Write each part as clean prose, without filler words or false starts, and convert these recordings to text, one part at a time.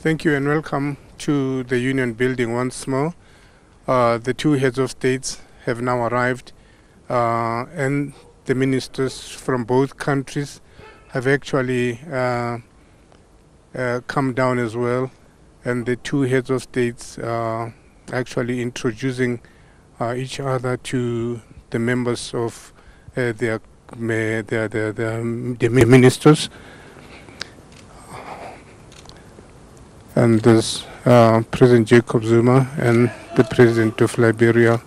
Thank you and welcome to the Union Building once more. The two heads of states have now arrived and the ministers from both countries have actually come down as well, and the two heads of states are actually introducing each other to the members of the ministers. And there's President Jacob Zuma and the President of Liberia.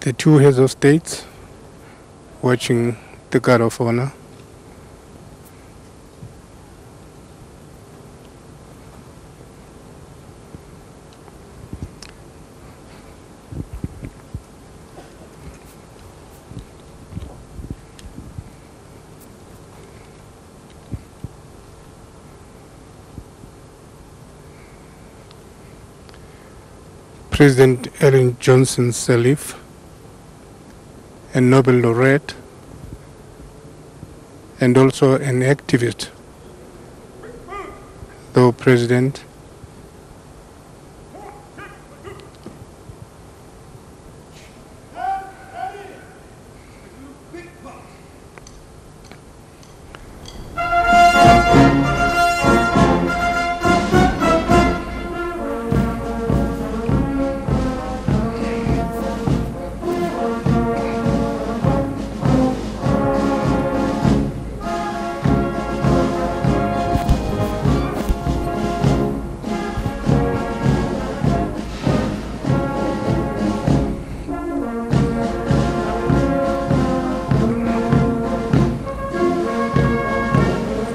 The two heads of states watching the guard of honor. President Ellen Johnson Sirleaf, a Nobel laureate and also an activist, though president.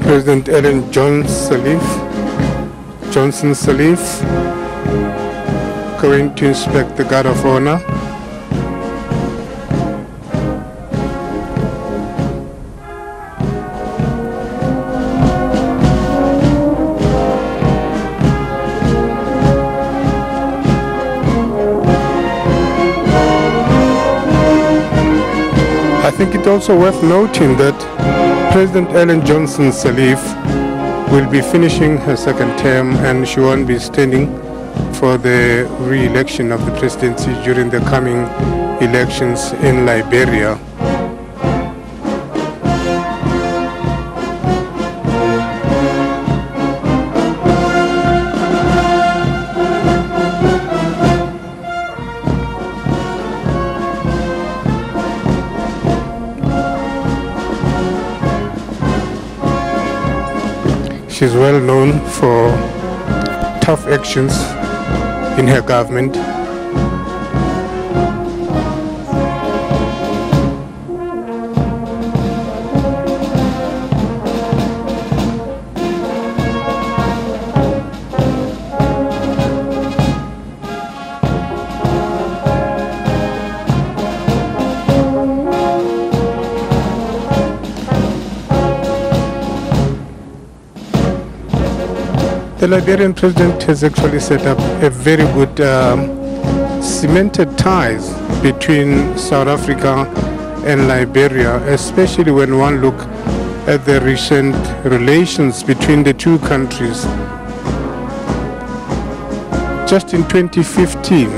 President Ellen Johnson Sirleaf, going to inspect the guard of honor. I think it's also worth noting that President Ellen Johnson Sirleaf will be finishing her second term and she won't be standing for the re-election of the presidency during the coming elections in Liberia. She's well known for tough actions in her government. The Liberian president has actually set up a very good cemented ties between South Africa and Liberia, especially when one look at the recent relations between the two countries. Just in 2015,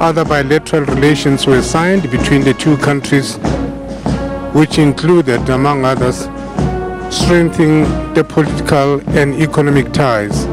other bilateral relations were signed between the two countries, which included, among others, strengthening the political and economic ties.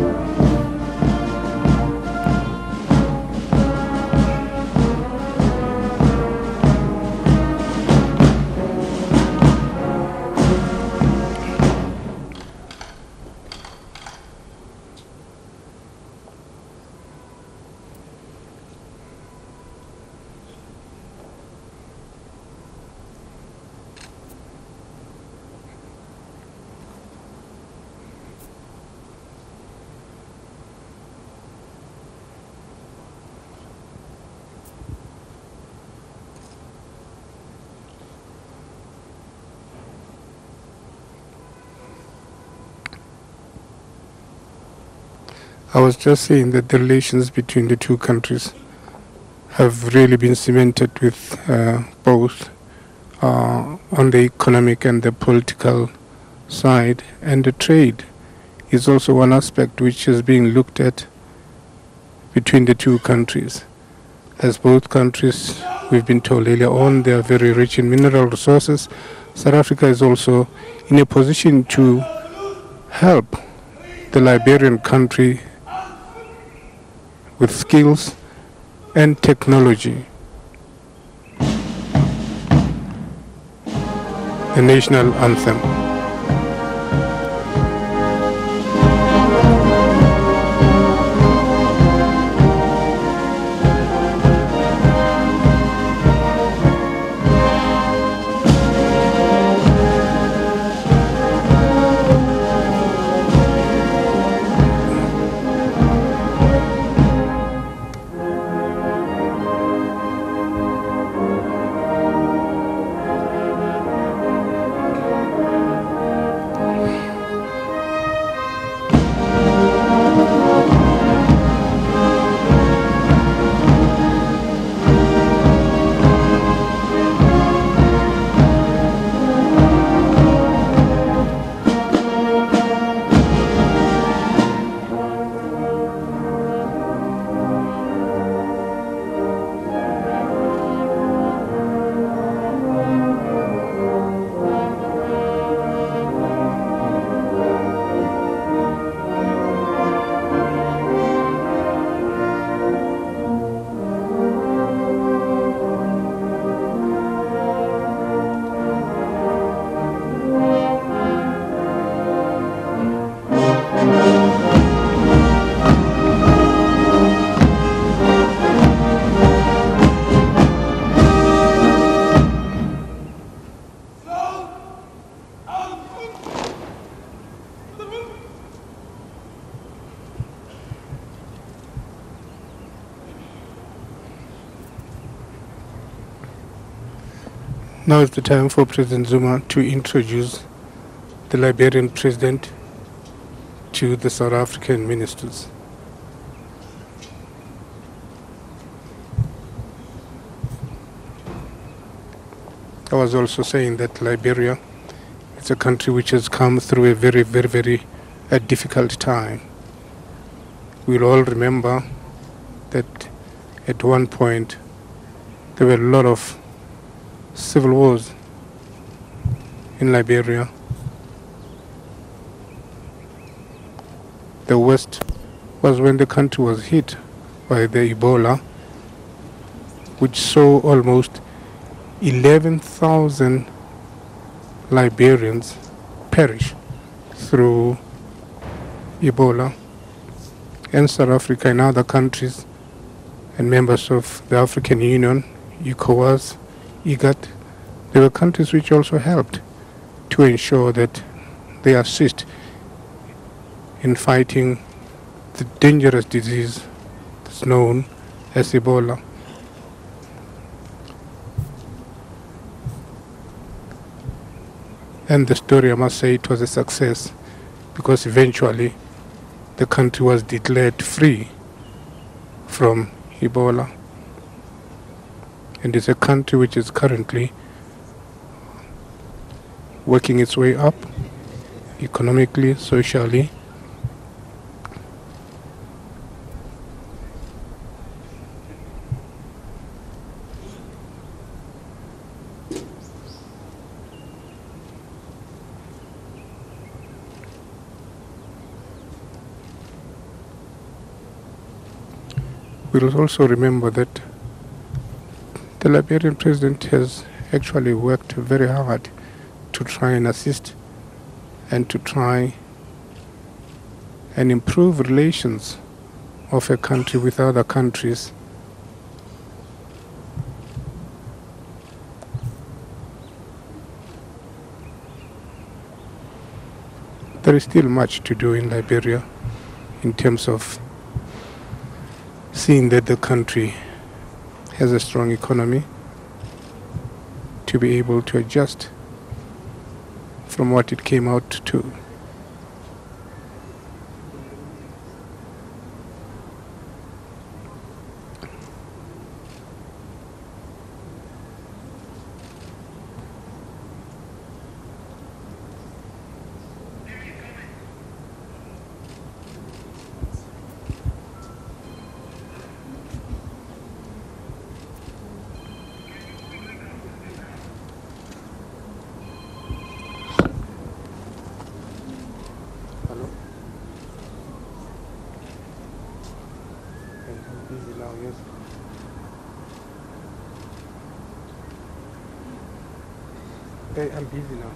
I was just saying that the relations between the two countries have really been cemented with both on the economic and the political side, and the trade is also one aspect which is being looked at between the two countries. As both countries, we've been told earlier on, they are very rich in mineral resources. South Africa is also in a position to help the Liberian country with skills and technology. The national anthem. Now is the time for President Zuma to introduce the Liberian president to the South African ministers. I was also saying that Liberia is a country which has come through a very difficult time. We'll all remember that at one point there were a lot of civil wars in Liberia. The worst was when the country was hit by the Ebola, which saw almost 11,000 Liberians perish through Ebola. And South Africa and other countries and members of the African Union, ECOWAS, IGAD, there were countries which also helped to ensure that they assist in fighting the dangerous disease that's known as Ebola. And the story, I must say, it was a success, because eventually the country was declared free from Ebola. And it's a country which is currently working its way up economically, socially. We'll also remember that the Liberian president has actually worked very hard to try and assist and to try and improve relations of a country with other countries. There is still much to do in Liberia in terms of seeing that the country has a strong economy to be able to adjust from what it came out to. Hey, I'm busy now.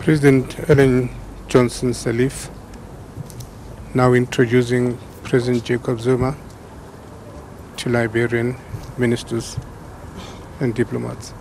President Ellen Johnson Sirleaf now introducing President Jacob Zuma to Liberian ministers and diplomats.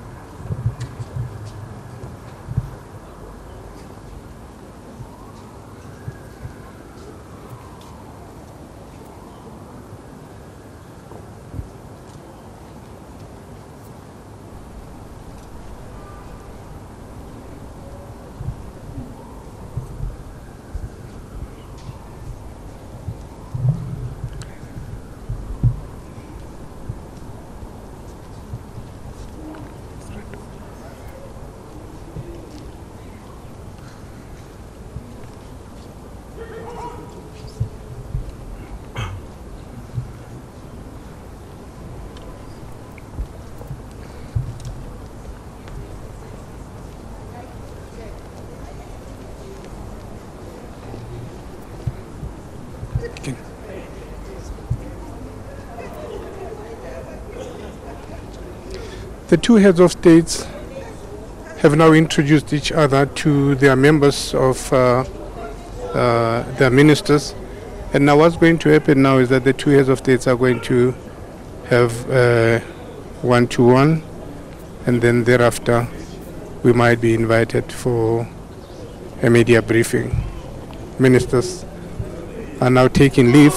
The two heads of states have now introduced each other to their members of their ministers, and now what's going to happen now is that the two heads of states are going to have one-to-one, and then thereafter we might be invited for a media briefing. Ministers are now taking leave.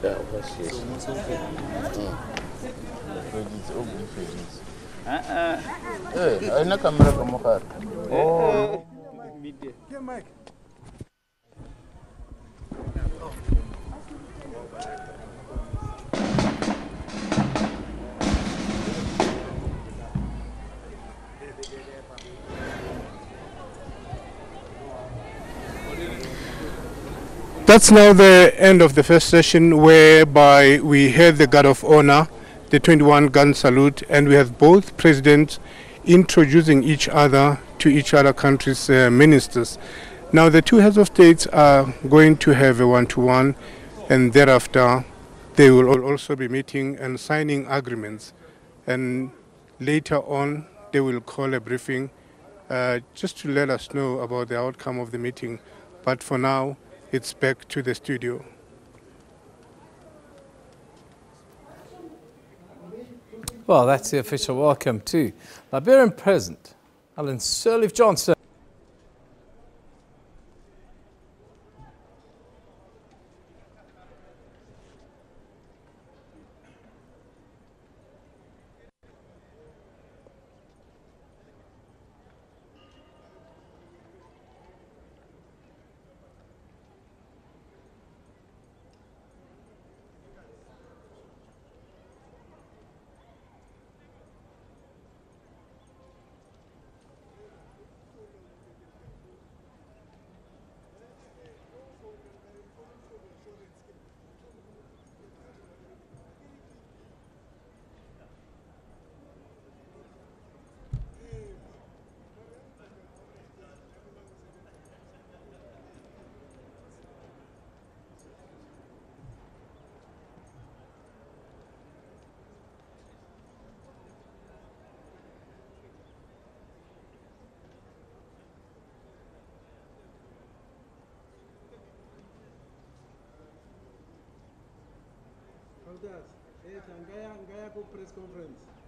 Yeah, what's this? Ana kamera kamu kan? Oh. Yeah, Mike. That's now the end of the first session, whereby we heard the guard of honor, the 21 gun salute, and we have both presidents introducing each other to each other countries' ministers. Now the two heads of states are going to have a one-to-one, and thereafter they will also be meeting and signing agreements. And later on, they will call a briefing just to let us know about the outcome of the meeting. But for now, it's back to the studio. Well, that's the official welcome to Liberian President Ellen Sirleaf Johnson. Ngaya press conference.